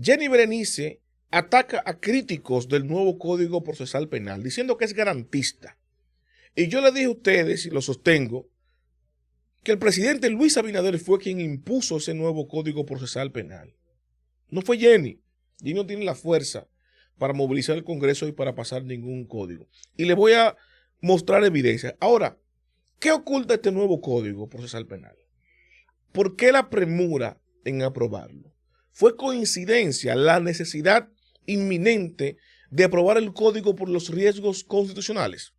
Jenny Berenice ataca a críticos del nuevo Código Procesal Penal, diciendo que es garantista. Y yo le dije a ustedes, y lo sostengo, que el presidente Luis Abinader fue quien impuso ese nuevo Código Procesal Penal. No fue Jenny. Jenny no tiene la fuerza para movilizar el Congreso y para pasar ningún código. Y le voy a mostrar evidencia. Ahora, ¿qué oculta este nuevo Código Procesal Penal? ¿Por qué la premura en aprobarlo? Fue coincidencia la necesidad inminente de aprobar el código por los riesgos constitucionales.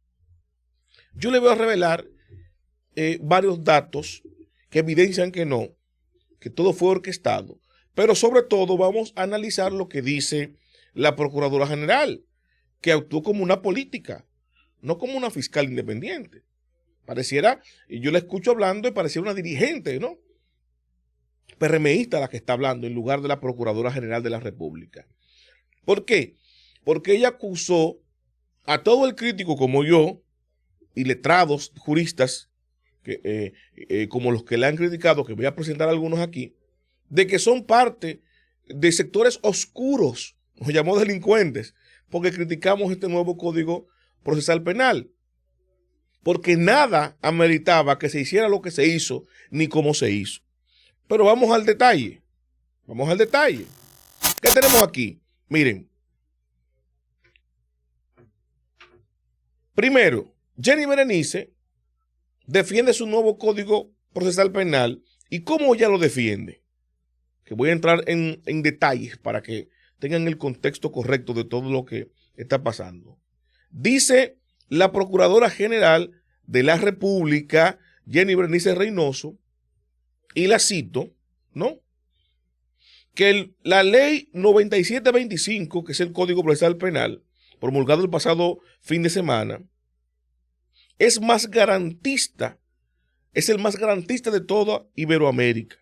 Yo le voy a revelar varios datos que evidencian que no, que todo fue orquestado, pero sobre todo vamos a analizar lo que dice la Procuradora General, que actuó como una política, no como una fiscal independiente. Pareciera, y yo la escucho hablando y pareciera una dirigente, ¿no? PRMista la que está hablando en lugar de la Procuradora General de la República. ¿Por qué? Porque ella acusó a todo el crítico como yo y letrados, juristas, como los que le han criticado, que voy a presentar algunos aquí, de que son parte de sectores oscuros, nos llamó delincuentes, porque criticamos este nuevo Código Procesal Penal, porque nada ameritaba que se hiciera lo que se hizo, ni cómo se hizo. Pero vamos al detalle. Vamos al detalle. ¿Qué tenemos aquí? Miren. Primero, Jenny Berenice defiende su nuevo Código Procesal Penal. ¿Y cómo ella lo defiende? Que voy a entrar en detalles para que tengan el contexto correcto de todo lo que está pasando. Dice la Procuradora General de la República, Jenny Berenice Reynoso, y la cito, ¿no? Que la ley 9725, que es el Código Procesal Penal, promulgado el pasado fin de semana, es más garantista, es el más garantista de toda Iberoamérica.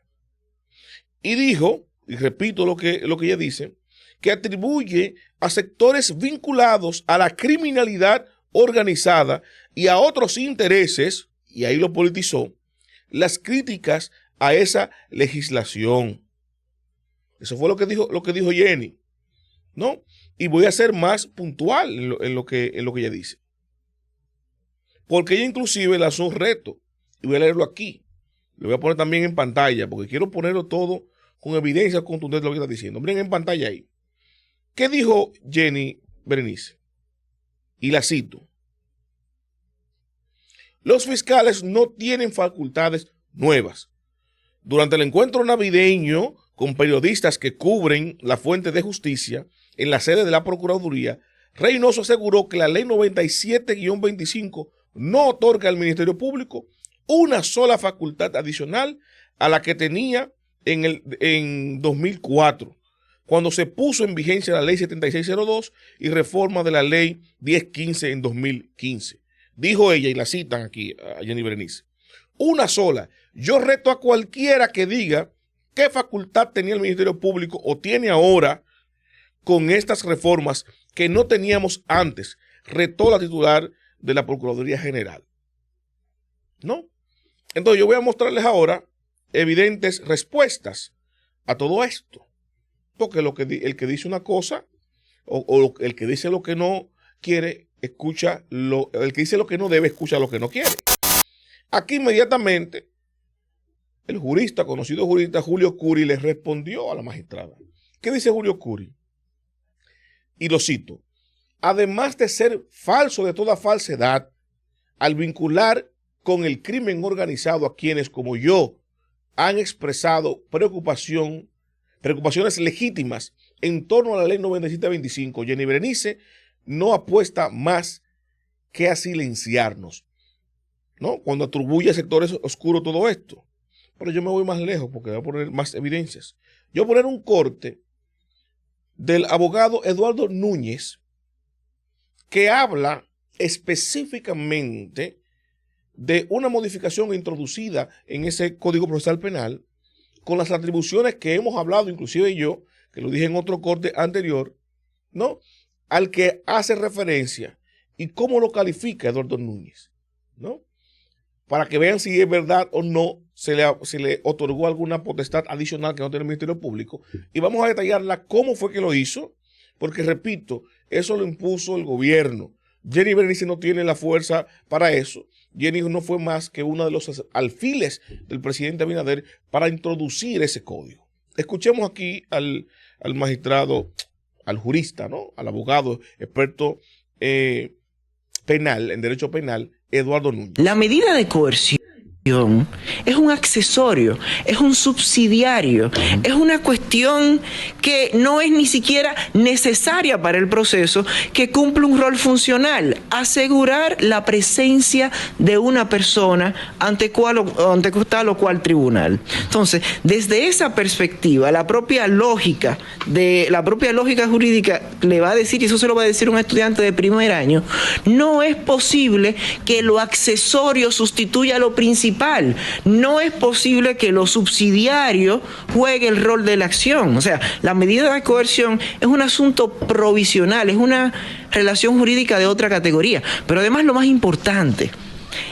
Y dijo, y repito lo que ella dice, que atribuye a sectores vinculados a la criminalidad organizada y a otros intereses, y ahí lo politizó, las críticas a esa legislación. Eso fue lo que dijo Jenny, ¿no? Y voy a ser más puntual en lo que ella dice. Porque ella inclusive lanzó un reto, y voy a leerlo aquí. Lo voy a poner también en pantalla, porque quiero ponerlo todo con evidencia contundente de lo que está diciendo. Miren en pantalla ahí. ¿Qué dijo Jenny Berenice? Y la cito. Los fiscales no tienen facultades nuevas. Durante el encuentro navideño con periodistas que cubren la fuente de justicia en la sede de la Procuraduría, Reynoso aseguró que la ley 97-25 no otorga al Ministerio Público una sola facultad adicional a la que tenía en 2004, cuando se puso en vigencia la ley 7602 y reforma de la ley 1015 en 2015. Dijo ella, y la citan aquí a Jenny Berenice, una sola. Yo reto a cualquiera que diga qué facultad tenía el Ministerio Público o tiene ahora con estas reformas que no teníamos antes. Retó la titular de la Procuraduría General. ¿No? Entonces yo voy a mostrarles ahora evidentes respuestas a todo esto. Porque el que dice una cosa o el que dice lo que no quiere, el que dice lo que no debe, escucha lo que no quiere. Aquí inmediatamente el conocido jurista Julio Curi le respondió a la magistrada. ¿Qué dice Julio Curi? Y lo cito. Además de ser falso de toda falsedad, al vincular con el crimen organizado a quienes como yo han expresado preocupaciones legítimas en torno a la ley 9725, Jenny Berenice no apuesta más que a silenciarnos, ¿no? Cuando atribuye a sectores oscuros todo esto. Pero yo me voy más lejos porque voy a poner más evidencias. Yo voy a poner un corte del abogado Eduardo Núñez que habla específicamente de una modificación introducida en ese Código Procesal Penal con las atribuciones que hemos hablado, inclusive yo, que lo dije en otro corte anterior, ¿no? Al que hace referencia y cómo lo califica Eduardo Núñez, ¿no? para que vean si es verdad o no se le otorgó alguna potestad adicional que no tiene el Ministerio Público. Y vamos a detallarla cómo fue que lo hizo, porque repito, eso lo impuso el gobierno. Jenny Berenice no tiene la fuerza para eso. Jenny no fue más que uno de los alfiles del presidente Abinader para introducir ese código. Escuchemos aquí al magistrado, al jurista, ¿no? Al abogado experto penal, en derecho penal, Eduardo Núñez. La medida de coerción es un accesorio, es un subsidiario, es una cuestión que no es ni siquiera necesaria para el proceso, que cumple un rol funcional: asegurar la presencia de una persona ante tal o cual tribunal. Entonces, desde esa perspectiva, la propia lógica jurídica le va a decir, y eso se lo va a decir un estudiante de primer año, no es posible que lo accesorio sustituya lo principal. No es posible que lo subsidiario juegue el rol de la acción. O sea, la medida de coerción es un asunto provisional, es una relación jurídica de otra categoría. Pero además, lo más importante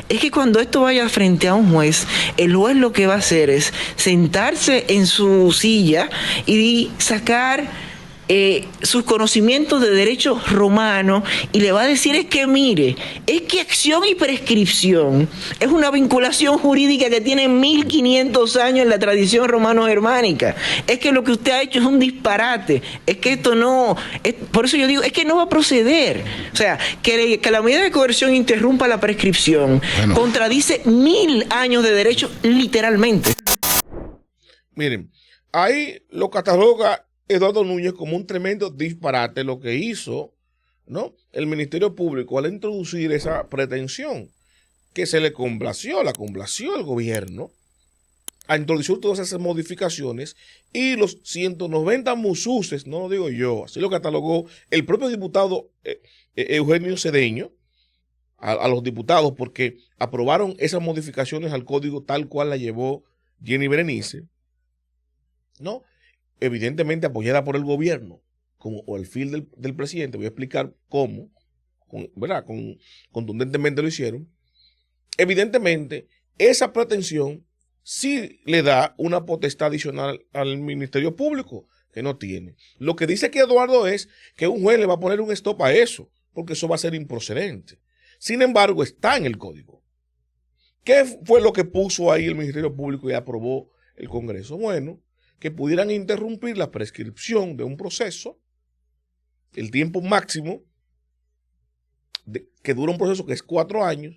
es que cuando esto vaya frente a un juez, el juez lo que va a hacer es sentarse en su silla y sacar sus conocimientos de derecho romano, y le va a decir: es que mire, es que acción y prescripción es una vinculación jurídica que tiene 1500 años en la tradición romano-germánica. Es que lo que usted ha hecho es un disparate, es que esto no, por eso yo digo, es que no va a proceder. O sea, que la medida de coerción interrumpa la prescripción, contradice 1000 años de derecho, literalmente. Miren, ahí lo cataloga Eduardo Núñez como un tremendo disparate lo que hizo, ¿no?, el Ministerio Público al introducir esa pretensión, que se le complació al gobierno a introducir todas esas modificaciones, y los 190 mususes, no lo digo yo, así lo catalogó el propio diputado Eugenio Cedeño a los diputados, porque aprobaron esas modificaciones al código tal cual la llevó Jenny Berenice, ¿no?, evidentemente apoyada por el gobierno, como alfil del presidente. Voy a explicar cómo, contundentemente lo hicieron. Evidentemente, esa pretensión sí le da una potestad adicional al Ministerio Público, que no tiene. Lo que dice que Eduardo es que un juez le va a poner un stop a eso, porque eso va a ser improcedente. Sin embargo, está en el código. ¿Qué fue lo que puso ahí el Ministerio Público y aprobó el Congreso? Bueno, que pudieran interrumpir la prescripción de un proceso, el tiempo máximo que dura un proceso, que es 4 años,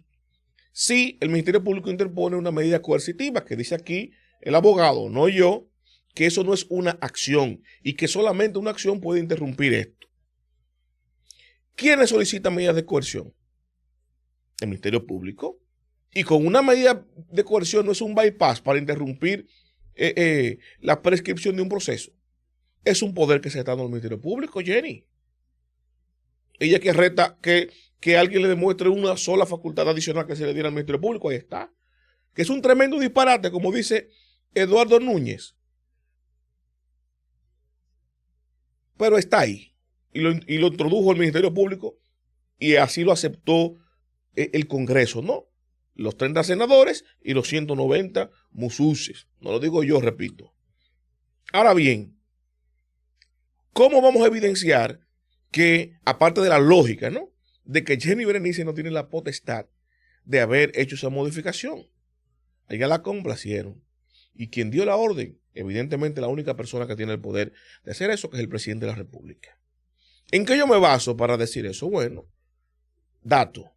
si el Ministerio Público interpone una medida coercitiva, que dice aquí el abogado, no yo, que eso no es una acción y que solamente una acción puede interrumpir esto. ¿Quiénes solicitan medidas de coerción? El Ministerio Público. Y con una medida de coerción no es un bypass para interrumpir la prescripción de un proceso. Es un poder que se está dando al Ministerio Público, Jenny. Ella que reta que alguien le demuestre una sola facultad adicional que se le diera al Ministerio Público, ahí está. Que es un tremendo disparate, como dice Eduardo Núñez. Pero está ahí. Y lo introdujo el Ministerio Público, y así lo aceptó el Congreso, ¿no? Los 30 senadores y los 190 mususes. No lo digo yo, repito. Ahora bien, ¿cómo vamos a evidenciar que, aparte de la lógica, ¿no?, de que Jenny Berenice no tiene la potestad de haber hecho esa modificación? A ella la complacieron. Y quien dio la orden, evidentemente la única persona que tiene el poder de hacer eso, que es el presidente de la República. ¿En qué yo me baso para decir eso? Bueno, dato.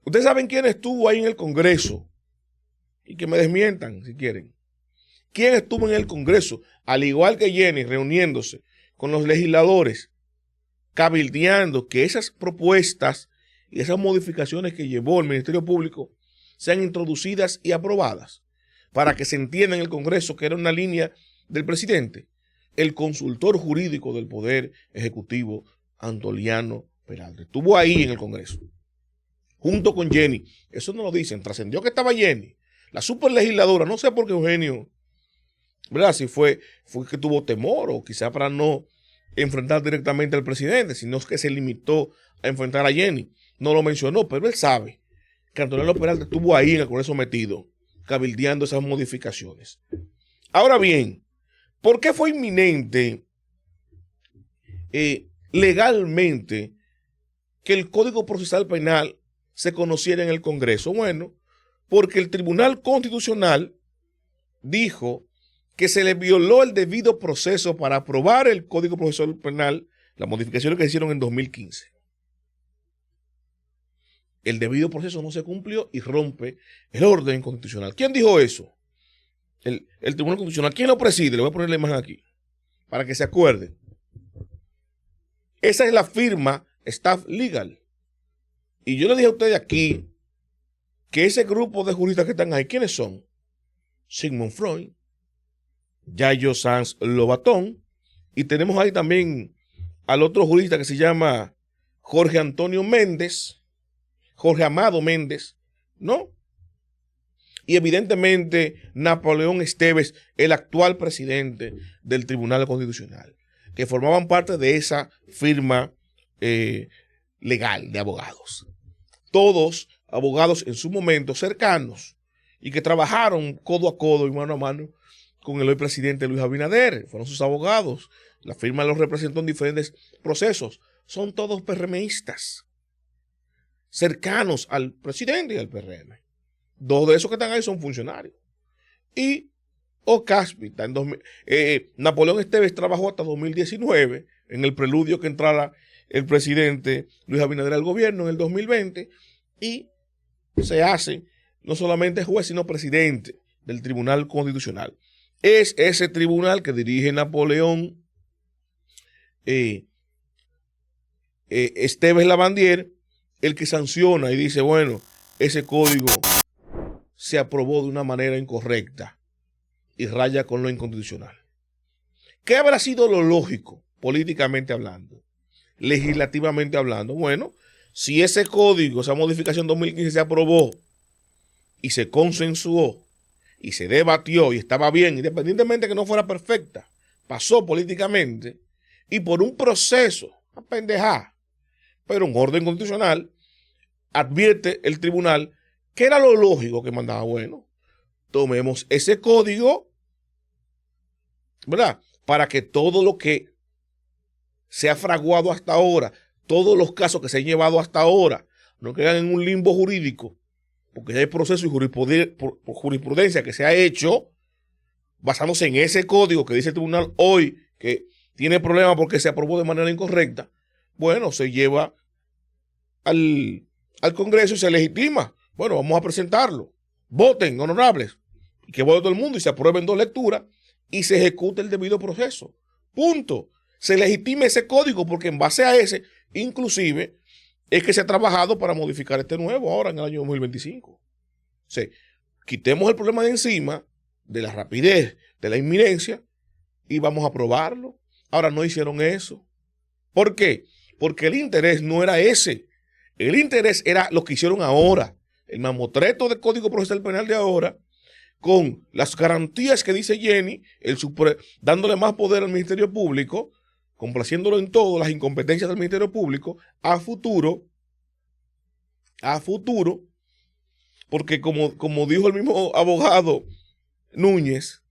Ustedes saben quién estuvo ahí en el Congreso, y que me desmientan si quieren. ¿Quién estuvo en el Congreso, al igual que Jenny, reuniéndose con los legisladores, cabildeando que esas propuestas y esas modificaciones que llevó el Ministerio Público sean introducidas y aprobadas, para que se entienda en el Congreso que era una línea del presidente? El consultor jurídico del Poder Ejecutivo, Antoliano Peralta, estuvo ahí en el Congreso, junto con Jenny. Eso no lo dicen, trascendió que estaba Jenny, la superlegisladora. No sé por qué Eugenio, ¿verdad?, si fue que tuvo temor, o quizá para no enfrentar directamente al presidente, sino que se limitó a enfrentar a Jenny. No lo mencionó, pero él sabe que Antonio Peralta estuvo ahí en el Congreso metido, cabildeando esas modificaciones. Ahora bien, ¿por qué fue inminente legalmente que el Código Procesal Penal se conociera en el Congreso? Bueno, porque el Tribunal Constitucional dijo que se le violó el debido proceso para aprobar el Código Procesal Penal, las modificaciones que se hicieron en 2015. El debido proceso no se cumplió y rompe el orden constitucional. ¿Quién dijo eso? El Tribunal Constitucional. ¿Quién lo preside? Le voy a poner la imagen aquí para que se acuerden. Esa es la firma Staff Legal. Y yo le dije a ustedes aquí que ese grupo de juristas que están ahí, ¿quiénes son? Sigmund Freud, Yayo Sanz Lobatón, y tenemos ahí también al otro jurista que se llama Jorge Antonio Méndez, Jorge Amado Méndez, ¿no? Y evidentemente Napoleón Esteves, el actual presidente del Tribunal Constitucional, que formaban parte de esa firma legal de abogados. Todos abogados en su momento cercanos y que trabajaron codo a codo y mano a mano con el hoy presidente Luis Abinader. Fueron sus abogados. La firma los representó en diferentes procesos. Son todos PRMistas, cercanos al presidente y al PRM. Dos de esos que están ahí son funcionarios. Y Ocáspita, Napoleón Esteves trabajó hasta 2019, en el preludio que entrara el presidente Luis Abinader al gobierno en el 2020, y se hace no solamente juez, sino presidente del Tribunal Constitucional. Es ese tribunal que dirige Napoleón Esteves Lavandier el que sanciona y dice, bueno, ese código se aprobó de una manera incorrecta y raya con lo inconstitucional. ¿Qué habrá sido lo lógico, políticamente hablando, legislativamente hablando? Bueno, si ese código, esa modificación 2015 se aprobó y se consensuó y se debatió y estaba bien, independientemente de que no fuera perfecta, pasó políticamente y por un proceso, a pendejar, pero un orden constitucional, advierte el tribunal que era lo lógico que mandaba. Bueno, tomemos ese código, ¿verdad? Para que todo lo que se ha fraguado hasta ahora, todos los casos que se han llevado hasta ahora, no quedan en un limbo jurídico, porque hay proceso y jurisprudencia que se ha hecho basándose en ese código que dice el tribunal hoy que tiene problemas porque se aprobó de manera incorrecta. Bueno, se lleva al Congreso y se legitima. Bueno, vamos a presentarlo. Voten, honorables. Y que vote todo el mundo y se apruebe en 2 lecturas y se ejecute el debido proceso. Punto. Se legitime ese código porque en base a ese, inclusive, es que se ha trabajado para modificar este nuevo ahora en el año 2025. O sea, quitemos el problema de encima, de la rapidez, de la inminencia y vamos a aprobarlo. Ahora no hicieron eso. ¿Por qué? Porque el interés no era ese. El interés era lo que hicieron ahora. El mamotreto del Código Procesal Penal de ahora, con las garantías que dice Jenny, dándole más poder al Ministerio Público, complaciéndolo en todo, las incompetencias del Ministerio Público, a futuro, porque como dijo el mismo abogado Núñez,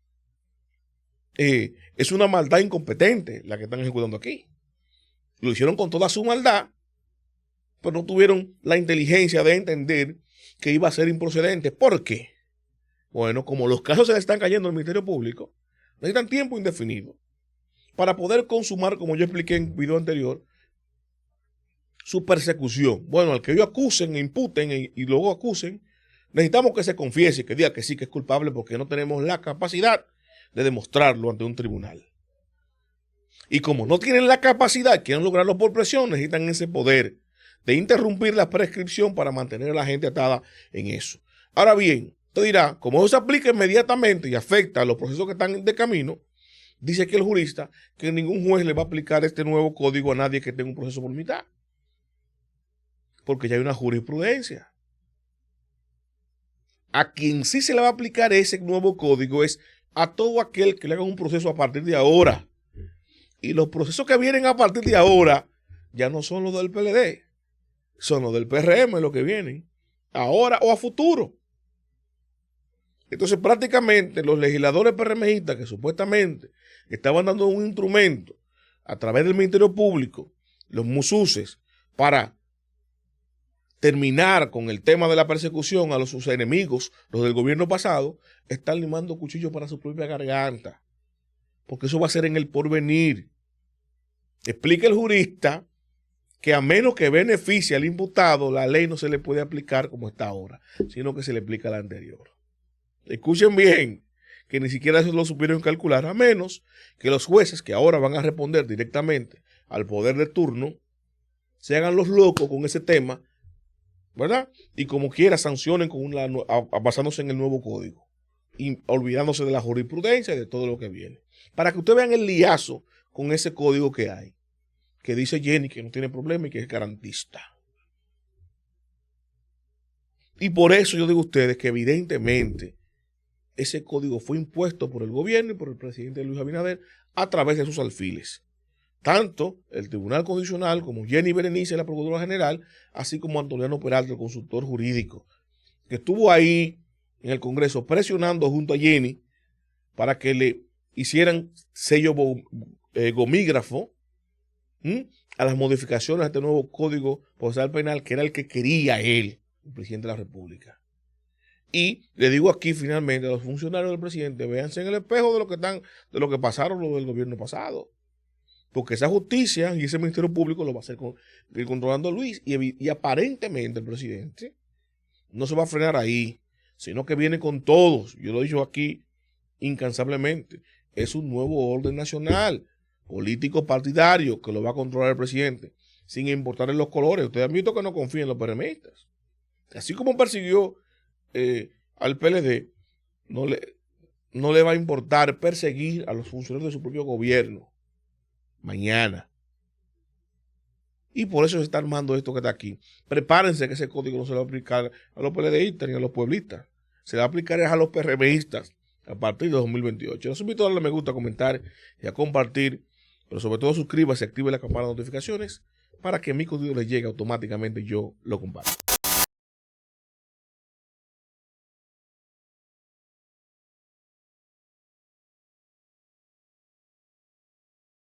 es una maldad incompetente la que están ejecutando aquí. Lo hicieron con toda su maldad, pero no tuvieron la inteligencia de entender que iba a ser improcedente. ¿Por qué? Bueno, como los casos se le están cayendo al Ministerio Público, necesitan tiempo indefinido para poder consumar, como yo expliqué en el video anterior, su persecución. Bueno, al que ellos acusen, imputen y luego acusen, necesitamos que se confiese, que diga que sí, que es culpable, porque no tenemos la capacidad de demostrarlo ante un tribunal. Y como no tienen la capacidad, quieren lograrlo por presión, necesitan ese poder de interrumpir la prescripción para mantener a la gente atada en eso. Ahora bien, usted dirá, como eso se aplica inmediatamente y afecta a los procesos que están de camino, dice aquí el jurista que ningún juez le va a aplicar este nuevo código a nadie que tenga un proceso por mitad. Porque ya hay una jurisprudencia. A quien sí se le va a aplicar ese nuevo código es a todo aquel que le haga un proceso a partir de ahora. Y los procesos que vienen a partir de ahora ya no son los del PLD, son los del PRM los que vienen. ahora o a futuro. Entonces, prácticamente los legisladores PRMistas que supuestamente estaban dando un instrumento a través del Ministerio Público, los mususes, para terminar con el tema de la persecución a sus enemigos, los del gobierno pasado, están limando cuchillos para su propia garganta. Porque eso va a ser en el porvenir. Explica el jurista que a menos que beneficie al imputado, la ley no se le puede aplicar como está ahora, sino que se le aplica la anterior. Escuchen bien, que ni siquiera eso lo supieron calcular, a menos que los jueces que ahora van a responder directamente al poder de turno se hagan los locos con ese tema, ¿verdad? Y como quiera sancionen basándose en el nuevo código y olvidándose de la jurisprudencia y de todo lo que viene. Para que ustedes vean el liazo con ese código que hay, que dice Jenny que no tiene problema y que es garantista. Y por eso yo digo a ustedes que evidentemente ese código fue impuesto por el gobierno y por el presidente Luis Abinader a través de sus alfiles. Tanto el Tribunal Constitucional como Jenny Berenice, la Procuradora General, así como Antoniano Peralta, el consultor jurídico, que estuvo ahí en el Congreso presionando junto a Jenny para que le hicieran sello gomígrafo a las modificaciones a este nuevo Código Procesal Penal, que era el que quería él, el presidente de la República. Y le digo aquí finalmente a los funcionarios del presidente, véanse en el espejo de lo que pasaron los del gobierno pasado. Porque esa justicia y ese Ministerio Público lo va a hacer controlando Luis. Y aparentemente el presidente no se va a frenar ahí, sino que viene con todos. Yo lo he dicho aquí incansablemente. Es un nuevo orden nacional, político partidario, que lo va a controlar el presidente, sin importar en los colores. Ustedes han visto que no confían en los PRMistas. Así como persiguió al PLD, no le va a importar perseguir a los funcionarios de su propio gobierno mañana. Y por eso se está armando esto que está aquí. Prepárense que ese código no se lo va a aplicar a los PLDistas ni a los pueblistas. Se va a aplicar a los PRMistas a partir de 2028. Los invito a darle me gusta, a comentar y a compartir, pero sobre todo suscríbase y active la campana de notificaciones para que mi contenido les llegue automáticamente y yo lo comparto.